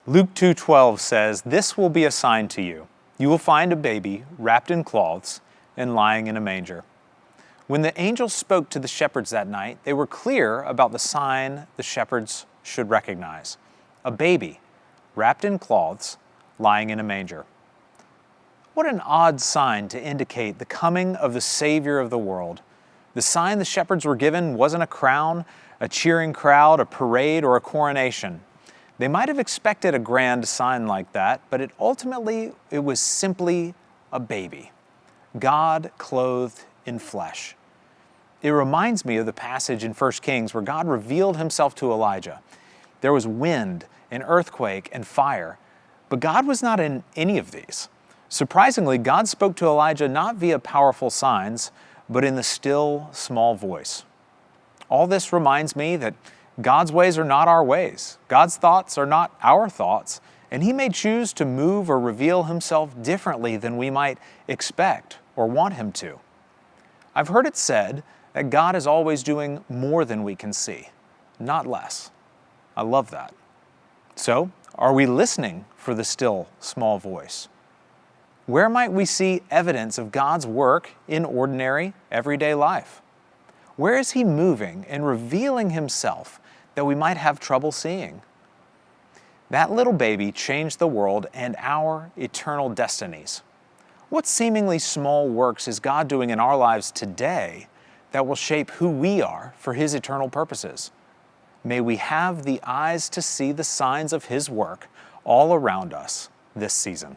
Luke 2:12 says, "This will be a sign to you. You will find a baby wrapped in cloths and lying in a manger." When the angels spoke to the shepherds that night, they were clear about the sign the shepherds should recognize: a baby wrapped in cloths, lying in a manger. What an odd sign to indicate the coming of the Savior of the world. The sign the shepherds were given wasn't a crown, a cheering crowd, a parade, or a coronation. They might have expected a grand sign like that, but it was simply a baby, God clothed in flesh. It reminds me of the passage in 1 Kings where God revealed himself to Elijah. There was wind, an earthquake, and fire, but God was not in any of these. Surprisingly, God spoke to Elijah not via powerful signs, but in the still, small voice. All this reminds me that God's ways are not our ways. God's thoughts are not our thoughts, and He may choose to move or reveal Himself differently than we might expect or want Him to. I've heard it said that God is always doing more than we can see, not less. I love that. So, are we listening for the still, small voice? Where might we see evidence of God's work in ordinary, everyday life? Where is He moving and revealing Himself that we might have trouble seeing? That little baby changed the world and our eternal destinies. What seemingly small works is God doing in our lives today that will shape who we are for His eternal purposes? May we have the eyes to see the signs of His work all around us this season.